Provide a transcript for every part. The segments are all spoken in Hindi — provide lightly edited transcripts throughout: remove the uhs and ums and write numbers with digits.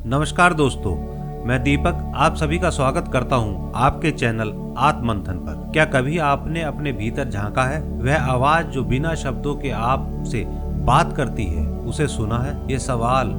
नमस्कार दोस्तों, मैं दीपक आप सभी का स्वागत करता हूं आपके चैनल आत्ममंथन पर। क्या कभी आपने अपने भीतर झांका है? वह आवाज जो बिना शब्दों के आप से बात करती है, उसे सुना है? ये सवाल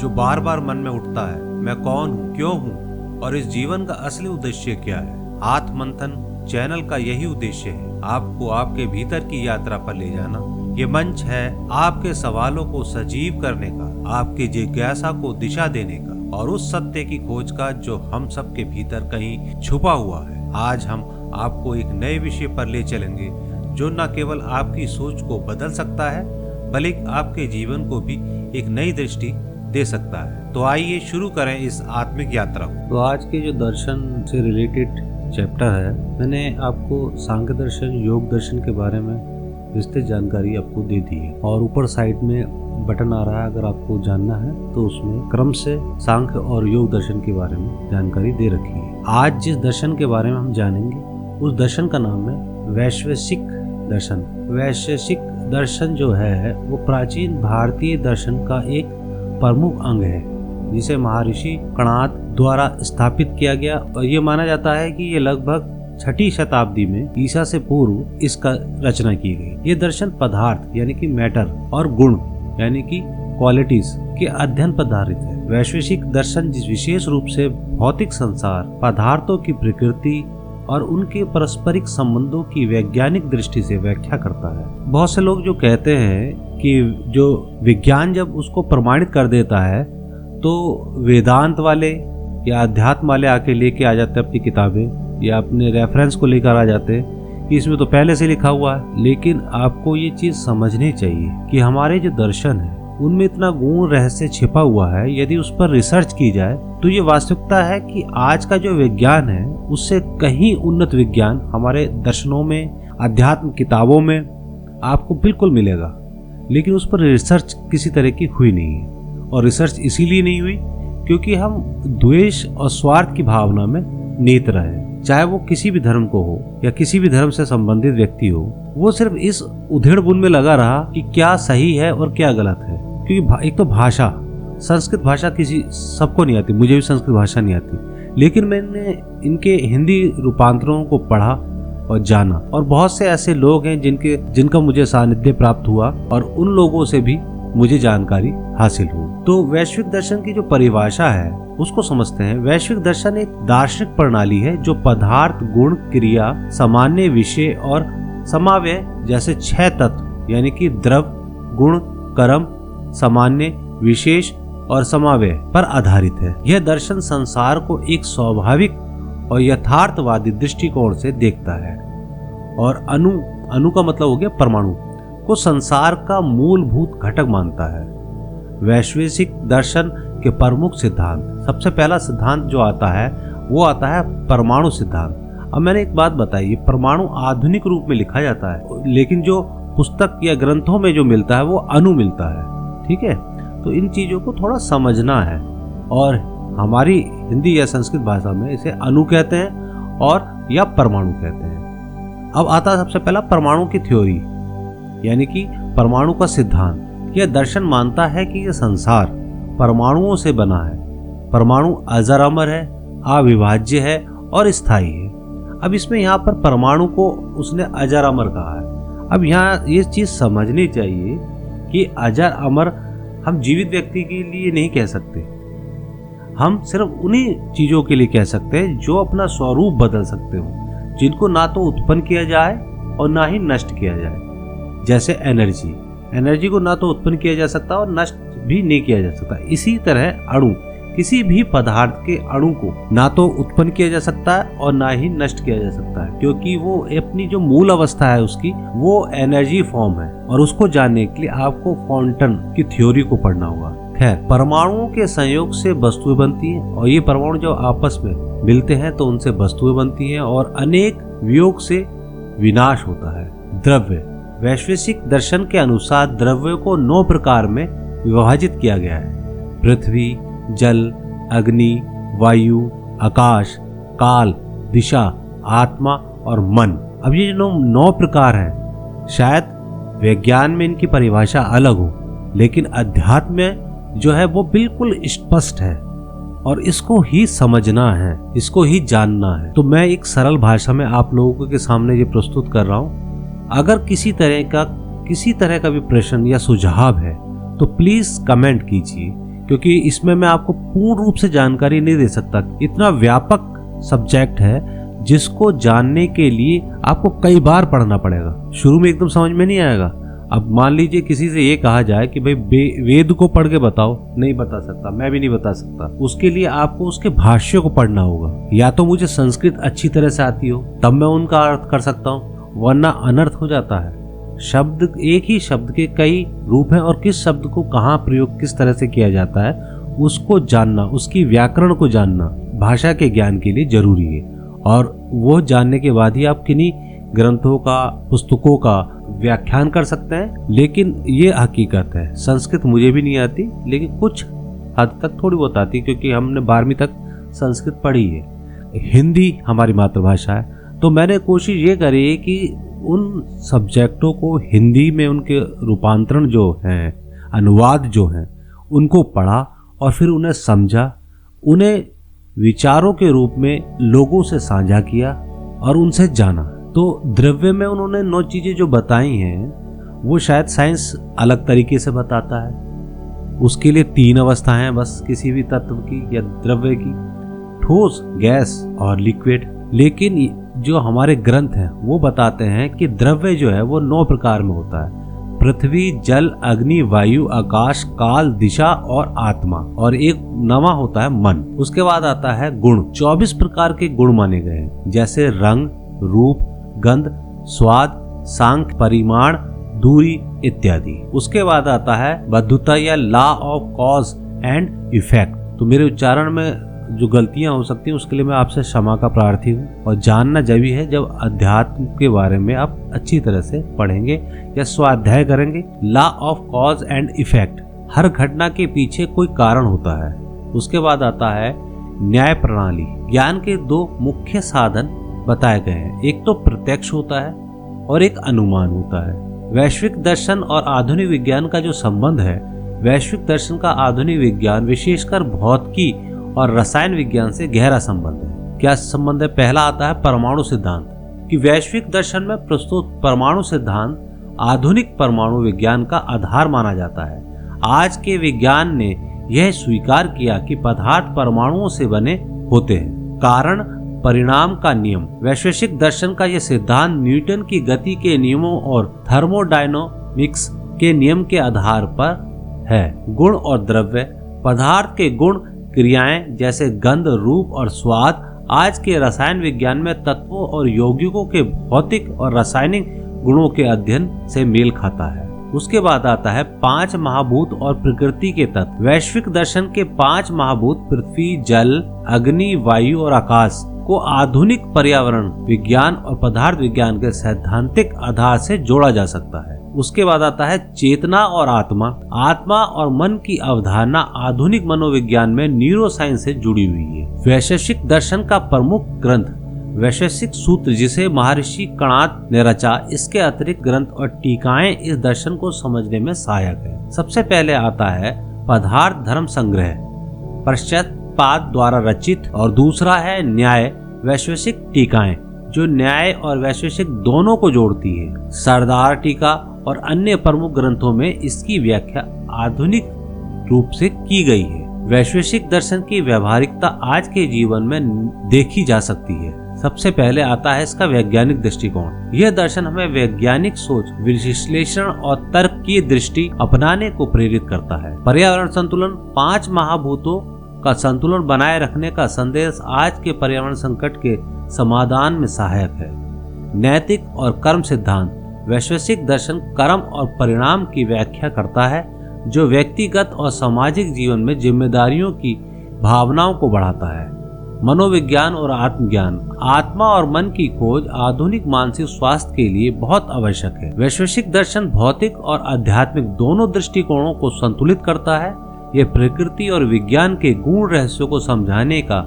जो बार बार मन में उठता है, मैं कौन हूँ, क्यों हूँ और इस जीवन का असली उद्देश्य क्या है? आत्ममंथन चैनल का यही उद्देश्य है, आपको आपके भीतर की यात्रा पर ले जाना। ये मंच है आपके सवालों को सजीव करने का, आपकी जिज्ञासा को दिशा देने का और उस सत्य की खोज का जो हम सब के भीतर कहीं छुपा हुआ है। आज हम आपको एक नए विषय पर ले चलेंगे जो न केवल आपकी सोच को बदल सकता है बल्कि आपके जीवन को भी एक नई दृष्टि दे सकता है। तो आइए शुरू करें इस आत्मिक यात्रा को। तो आज के जो दर्शन से रिलेटेड चैप्टर है, मैंने आपको सांख्य दर्शन, योग दर्शन के बारे में विस्तृत जानकारी आपको दे दी है और ऊपर साइड में बटन आ रहा है, अगर आपको जानना है तो उसमें क्रम से सांख्य और योग दर्शन के बारे में जानकारी दे रखी है। आज जिस दर्शन के बारे में हम जानेंगे उस दर्शन का नाम है वैश्विक दर्शन। वैश्विक दर्शन जो है वो प्राचीन भारतीय दर्शन का एक प्रमुख अंग है, जिसे महर्षि कणाद द्वारा स्थापित किया गया और ये माना जाता है कि ये लगभग 6ठी शताब्दी में ईसा से पूर्व इसका रचना की गई। ये दर्शन पदार्थ यानी कि मैटर और गुण यानी कि क्वालिटीज के अध्ययन पर आधारित है। वैश्विक दर्शन जिस विशेष रूप से भौतिक संसार, पदार्थों की प्रकृति और उनके पारस्परिक संबंधों की वैज्ञानिक दृष्टि से व्याख्या करता है। बहुत से लोग जो कहते हैं कि जो विज्ञान जब उसको प्रमाणित कर देता है तो वेदांत वाले या अध्यात्म वाले आके लेके आ जाते हैं अपनी किताबें या अपने रेफरेंस को लेकर आ जाते हैं कि इसमें तो पहले से लिखा हुआ है। लेकिन आपको ये चीज समझनी चाहिए कि हमारे जो दर्शन है उनमें इतना गूढ़ रहस्य छिपा हुआ है। यदि उस पर रिसर्च की जाए तो ये वास्तविकता है कि आज का जो विज्ञान है उससे कहीं उन्नत विज्ञान हमारे दर्शनों में, अध्यात्म किताबों में आपको बिल्कुल मिलेगा। लेकिन उस पर रिसर्च किसी तरह की हुई नहीं है और रिसर्च इसीलिए नहीं हुई क्योंकि हम द्वेष और स्वार्थ की भावना में नीत रहे। चाहे वो किसी भी धर्म को हो या किसी भी धर्म से संबंधित व्यक्ति हो, वो सिर्फ इस उधेड़-बुन में लगा रहा कि क्या सही है और क्या गलत है। क्योंकि एक तो भाषा, संस्कृत भाषा किसी सबको नहीं आती, मुझे भी संस्कृत भाषा नहीं आती, लेकिन मैंने इनके हिंदी रूपांतरों को पढ़ा और जाना और बहुत से ऐसे लोग हैं जिनका मुझे सानिध्य प्राप्त हुआ और उन लोगों से भी मुझे जानकारी हासिल हुई। तो वैश्विक दर्शन की जो परिभाषा है उसको समझते हैं। वैश्विक दर्शन एक दार्शनिक प्रणाली है जो पदार्थ, गुण, क्रिया, सामान्य विषय और समावय जैसे 6 तत्व यानी कि द्रव, गुण, कर्म, सामान्य, विशेष और समावय पर आधारित है। यह दर्शन संसार को एक स्वाभाविक और यथार्थवादी दृष्टिकोण से देखता है और अणु का मतलब हो गया परमाणु को संसार का मूलभूत घटक मानता है। वैश्विक दर्शन के प्रमुख सिद्धांत, सबसे पहला सिद्धांत जो आता है वो आता है परमाणु सिद्धांत। अब मैंने एक बात बताई, ये परमाणु आधुनिक रूप में लिखा जाता है लेकिन जो पुस्तक या ग्रंथों में जो मिलता है वो अणु मिलता है। ठीक है, तो इन चीजों को थोड़ा समझना है और हमारी हिंदी या संस्कृत भाषा में इसे अणु कहते हैं और या परमाणु कहते हैं। अब आता है सबसे पहला परमाणु की थ्योरी यानी कि परमाणु का सिद्धांत। यह दर्शन मानता है कि यह संसार परमाणुओं से बना है। परमाणु अजर अमर है, अविभाज्य है और स्थायी है। अब इसमें यहाँ पर परमाणु को उसने अजर अमर कहा है। अब यहाँ ये चीज समझनी चाहिए कि अजर अमर हम जीवित व्यक्ति के लिए नहीं कह सकते, हम सिर्फ उन्हीं चीजों के लिए कह सकते हैं जो अपना स्वरूप बदल सकते हो, जिनको ना तो उत्पन्न किया जाए और ना ही नष्ट किया जाए। जैसे एनर्जी को ना तो उत्पन्न किया जा सकता और नष्ट भी नहीं किया जा सकता। इसी तरह अणु, किसी भी पदार्थ के अणु को ना तो उत्पन्न किया जा सकता है और ना ही नष्ट किया जा सकता है, क्योंकि वो अपनी जो मूल अवस्था है उसकी वो एनर्जी फॉर्म है और उसको जानने के लिए आपको क्वांटम की थ्योरी को पढ़ना होगा। खैर, परमाणुओं के संयोग से वस्तुएं बनती हैं और ये परमाणु जब आपस में मिलते हैं तो उनसे वस्तुएं बनती हैं और अनेक वियोग से विनाश होता है। द्रव्य, वैश्विक दर्शन के अनुसार द्रव्य को 9 प्रकार में विभाजित किया गया है। पृथ्वी, जल, अग्नि, वायु, आकाश, काल, दिशा, आत्मा और मन। अब ये जो 9 प्रकार हैं, शायद विज्ञान में इनकी परिभाषा अलग हो, लेकिन अध्यात्म में जो है वो बिल्कुल स्पष्ट है और इसको ही समझना है, इसको ही जानना है। तो मैं एक सरल भाषा में आप लोगों के सामने ये प्रस्तुत कर रहा हूँ। अगर किसी तरह का भी प्रश्न या सुझाव है तो प्लीज कमेंट कीजिए, क्योंकि इसमें मैं आपको पूर्ण रूप से जानकारी नहीं दे सकता। इतना व्यापक सब्जेक्ट है जिसको जानने के लिए आपको कई बार पढ़ना पड़ेगा। शुरू में एकदम समझ में नहीं आएगा। अब मान लीजिए किसी से ये कहा जाए कि भाई वेद को पढ़ के बताओ, नहीं बता सकता, मैं भी नहीं बता सकता। उसके लिए आपको उसके भाष्य को पढ़ना होगा। या तो मुझे संस्कृत अच्छी तरह से आती हो तब मैं उनका अर्थ कर सकता हूँ, वरना अनर्थ हो जाता है। शब्द, एक ही शब्द के कई रूप हैं और किस शब्द को कहाँ प्रयोग किस तरह से किया जाता है उसको जानना, उसकी व्याकरण को जानना भाषा के ज्ञान के लिए जरूरी है। और वो जानने के बाद ही आप किन्हीं ग्रंथों का, पुस्तकों का व्याख्यान कर सकते हैं। लेकिन ये हकीकत है, संस्कृत मुझे भी नहीं आती, लेकिन कुछ हद तक थोड़ी बहुत आती, क्योंकि हमने 12वीं तक संस्कृत पढ़ी है। हिंदी हमारी मातृभाषा है, तो मैंने कोशिश ये करी कि उन सब्जेक्टों को हिंदी में उनके रूपांतरण जो हैं, अनुवाद जो हैं, उनको पढ़ा और फिर उन्हें समझा, उन्हें विचारों के रूप में लोगों से साझा किया और उनसे जाना। तो द्रव्य में उन्होंने 9 चीजें जो बताई हैं वो शायद साइंस अलग तरीके से बताता है। उसके लिए 3 अवस्थाएं हैं बस किसी भी तत्व की या द्रव्य की, ठोस, गैस और लिक्विड। लेकिन जो हमारे ग्रंथ हैं वो बताते हैं कि द्रव्य जो है वो 9 प्रकार में होता है: पृथ्वी, जल, अग्नि, वायु, आकाश, काल, दिशा और आत्मा। और एक 9वां होता है मन। उसके बाद आता है गुण। 24 प्रकार के गुण माने गए हैं, जैसे रंग, रूप, गंध, स्वाद, सांख्य, परिमाण, दूरी इत्यादि। उसके बाद आता है बद्धता या law of cause and effect. तो मेरे उच्चारण में जो गलतियां हो सकती हैं उसके लिए मैं आपसे क्षमा का प्रार्थी हूँ। और जानना जब भी है जब अध्यात्म के बारे में आप अच्छी तरह से पढ़ेंगे या स्वाध्याय करेंगे। Law of cause and effect, हर घटना के पीछे कोई कारण होता है। उसके बाद आता है न्याय प्रणाली। ज्ञान के 2 मुख्य साधन बताए गए हैं, एक तो प्रत्यक्ष होता है और एक अनुमान होता है। वैश्विक दर्शन और आधुनिक विज्ञान का जो संबंध है, वैश्विक दर्शन का आधुनिक विज्ञान विशेषकर भौतिकी और रसायन विज्ञान से गहरा संबंध है। क्या संबंध है? पहला आता है परमाणु सिद्धांत, कि वैश्विक दर्शन में प्रस्तुत परमाणु सिद्धांत आधुनिक परमाणु विज्ञान का आधार माना जाता है। आज के विज्ञान ने यह स्वीकार किया कि पदार्थ परमाणुओं से बने होते हैं। कारण परिणाम का नियम। वैशेषिक दर्शन का यह सिद्धांत न्यूटन की गति के नियमों और थर्मोडायनामिक्स के नियम के आधार पर है। गुण और द्रव्य। पदार्थ के गुण क्रियाएं जैसे गंध, रूप और स्वाद आज के रसायन विज्ञान में तत्वों और यौगिकों के भौतिक और रासायनिक गुणों के अध्ययन से मेल खाता है। उसके बाद आता है 5 महाभूत और प्रकृति के तत्व। वैश्विक दर्शन के 5 महाभूत पृथ्वी, जल, अग्नि, वायु और आकाश को आधुनिक पर्यावरण विज्ञान और पदार्थ विज्ञान के सैद्धांतिक आधार से जोड़ा जा सकता है। उसके बाद आता है चेतना और आत्मा। आत्मा और मन की अवधारणा आधुनिक मनोविज्ञान में न्यूरोसाइंस से जुड़ी हुई है। वैशेषिक दर्शन का प्रमुख ग्रंथ वैशेषिक सूत्र, जिसे महर्षि कणाद ने रचा। इसके अतिरिक्त ग्रंथ और टीकाएं इस दर्शन को समझने में सहायक है। सबसे पहले आता है पदार्थ धर्म संग्रह, पश्चात द्वारा रचित, और दूसरा है न्याय वैशेषिक टीकाएं, जो न्याय और वैशेषिक दोनों को जोड़ती है। सरदार टीका और अन्य प्रमुख ग्रंथों में इसकी व्याख्या आधुनिक रूप से की गई है। वैशेषिक दर्शन की व्यवहारिकता आज के जीवन में देखी जा सकती है। सबसे पहले आता है इसका वैज्ञानिक दृष्टिकोण। यह दर्शन हमें वैज्ञानिक सोच, विश्लेषण और तर्क की दृष्टि अपनाने को प्रेरित करता है। पर्यावरण संतुलन। 5 महाभूतों का संतुलन बनाए रखने का संदेश आज के पर्यावरण संकट के समाधान में सहायक है। नैतिक और कर्म सिद्धांत। वैशेषिक दर्शन कर्म और परिणाम की व्याख्या करता है, जो व्यक्तिगत और सामाजिक जीवन में जिम्मेदारियों की भावनाओं को बढ़ाता है। मनोविज्ञान और आत्मज्ञान। आत्मा और मन की खोज आधुनिक मानसिक स्वास्थ्य के लिए बहुत आवश्यक है। वैशेषिक दर्शन भौतिक और आध्यात्मिक दोनों दृष्टिकोणों को संतुलित करता है। यह प्रकृति और विज्ञान के गूढ़ रहस्यों को समझाने का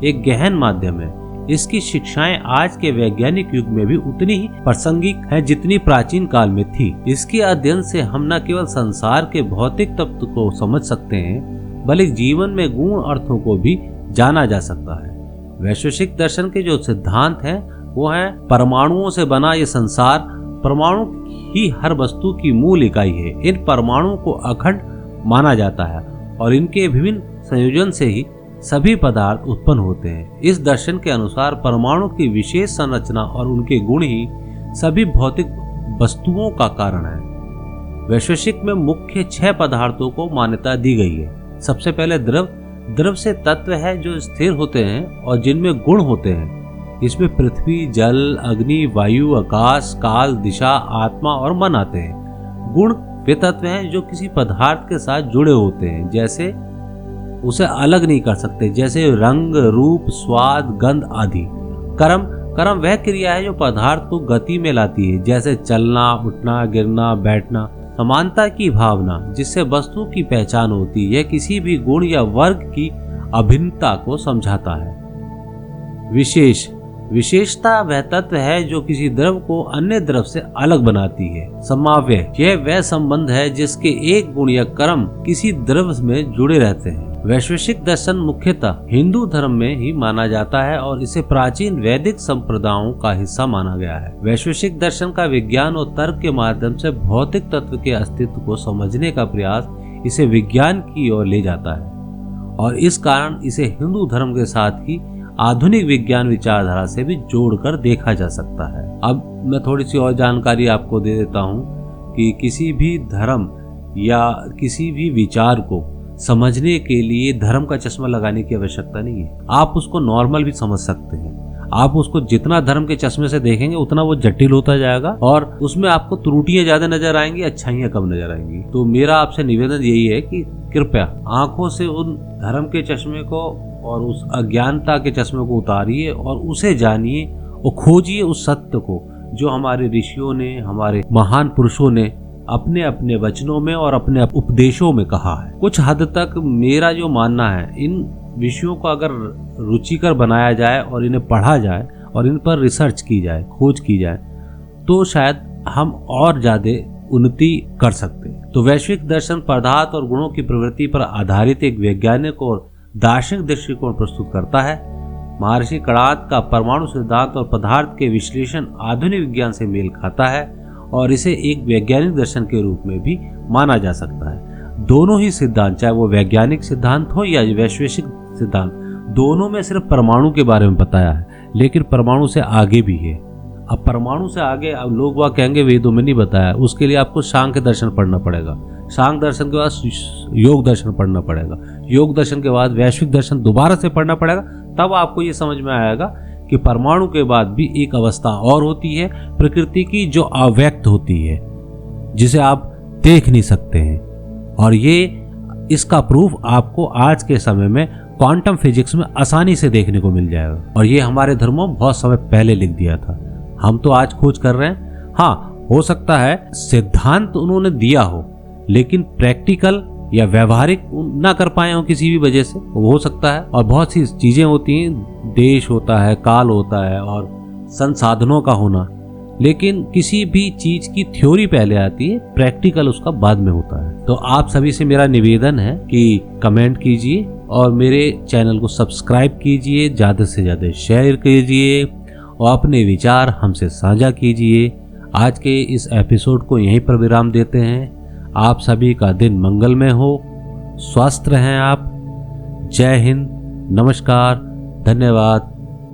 एक गहन माध्यम है। इसकी शिक्षाएं आज के वैज्ञानिक युग में भी उतनी ही प्रासंगिक है जितनी प्राचीन काल में थी। इसके अध्ययन से हम न केवल संसार के भौतिक तत्व को समझ सकते हैं, बल्कि जीवन में गूढ़ अर्थों को भी जाना जा सकता है। वैशेषिक दर्शन के जो सिद्धांत हैं वो है परमाणुओं से बना ये संसार, परमाणु ही हर वस्तु की मूल इकाई है। इन परमाणुओं को अखंड माना जाता है और इनके विभिन्न संयोजन से ही सभी पदार्थ उत्पन्न होते हैं। इस दर्शन के अनुसार परमाणु की विशेष संरचना और उनके गुण ही सभी भौतिक वस्तुओं का कारण है। वैशेषिक में मुख्य 6 पदार्थों को मान्यता दी गई है। सबसे पहले द्रव। द्रव से तत्व है जो स्थिर होते हैं और जिनमें गुण होते हैं। इसमें पृथ्वी, जल, अग्नि, वायु, आकाश, काल, दिशा, आत्मा और मन आते हैं। गुण वे तत्व हैं जो किसी पदार्थ के साथ जुड़े होते हैं, जैसे उसे अलग नहीं कर सकते, जैसे रंग, रूप, स्वाद, गंध आदि। कर्म वह क्रिया है जो पदार्थ को गति में लाती है, जैसे चलना, उठना, गिरना, बैठना। समानता की भावना जिससे वस्तु की पहचान होती है, यह किसी भी गुण या वर्ग की अभिन्नता को समझाता है। विशेषता वह तत्व है जो किसी द्रव को अन्य द्रव से अलग बनाती है। समाव्य यह वह संबंध है जिसके एक गुण या कर्म किसी द्रव में जुड़े रहते हैं। वैशेषिक दर्शन मुख्यतः हिंदू धर्म में ही माना जाता है और इसे प्राचीन वैदिक संप्रदायों का हिस्सा माना गया है। वैशेषिक दर्शन का विज्ञान और तर्क के माध्यम से भौतिक तत्व के अस्तित्व को समझने का प्रयास इसे विज्ञान की ओर ले जाता है और इस कारण इसे हिंदू धर्म के साथ ही आधुनिक विज्ञान विचारधारा से भी जोड़कर देखा जा सकता है। अब मैं थोड़ी सी और जानकारी आपको दे देता हूँ कि किसी भी धर्म या किसी भी विचार को समझने के लिए धर्म का चश्मा लगाने की आवश्यकता नहीं है। आप उसको नॉर्मल भी समझ सकते हैं। आप उसको जितना धर्म के चश्मे से देखेंगे उतना वो जटिल होता जाएगा और उसमें आपको त्रुटियां ज्यादा नजर आएंगी, अच्छाइयां कम नजर आएंगी। तो मेरा आपसे निवेदन यही है कि कृपया आंखों से उन धर्म के चश्मे को और उस अज्ञानता के चश्मे को उतारिए और उसे जानिए और खोजिए उस सत्य को जो हमारे ऋषियों ने, हमारे महान पुरुषों ने अपने अपने वचनों में और अपने उपदेशों में कहा है। कुछ हद तक मेरा जो मानना है, इन विषयों को अगर रुचिकर बनाया जाए और इन्हें पढ़ा जाए और इन पर रिसर्च की जाए, खोज की जाए, तो शायद हम और ज्यादा उन्नति कर सकते हैं। तो वैश्विक दर्शन पदार्थ और गुणों की प्रवृत्ति पर आधारित एक वैज्ञानिक और दार्शनिक दृष्टिकोण प्रस्तुत करता है। महर्षि कणाद का परमाणु सिद्धांत और पदार्थ के विश्लेषण आधुनिक विज्ञान से मेल खाता है और इसे एक वैज्ञानिक दर्शन के रूप में भी माना जा सकता है। दोनों ही सिद्धांत, चाहे वो वैज्ञानिक सिद्धांत हो या वैश्विक सिद्धांत, दोनों में सिर्फ परमाणु के बारे में बताया है, लेकिन परमाणु से आगे भी है। अब परमाणु से आगे अब लोग वह कहेंगे वेदों में नहीं बताया, उसके लिए आपको सांख्य दर्शन पढ़ना पड़ेगा। सांख्य दर्शन के बाद योग दर्शन पढ़ना पड़ेगा। योग दर्शन के बाद वैश्विक दर्शन दोबारा से पढ़ना पड़ेगा। तब आपको ये समझ में आएगा कि परमाणु के बाद भी एक अवस्था और होती है प्रकृति की, जो अव्यक्त होती है, जिसे आप देख नहीं सकते हैं। और ये इसका प्रूफ आपको आज के समय में क्वांटम फिजिक्स में आसानी से देखने को मिल जाएगा। और ये हमारे धर्मों बहुत समय पहले लिख दिया था, हम तो आज खोज कर रहे हैं। हाँ, हो सकता है सिद्धांत उन्होंने दिया हो, लेकिन प्रैक्टिकल या व्यवहारिक ना कर पाए हो किसी भी वजह से, वो हो सकता है। और बहुत सी चीजें होती हैं, देश होता है, काल होता है और संसाधनों का होना, लेकिन किसी भी चीज की थ्योरी पहले आती है, प्रैक्टिकल उसका बाद में होता है। तो आप सभी से मेरा निवेदन है कि कमेंट कीजिए और मेरे चैनल को सब्सक्राइब कीजिए, ज्यादा से ज्यादा शेयर कीजिए और अपने विचार हमसे साझा कीजिए। आज के इस एपिसोड को यहीं पर विराम देते हैं। आप सभी का दिन मंगलमय हो, स्वस्थ रहें आप। जय हिंद, नमस्कार, धन्यवाद।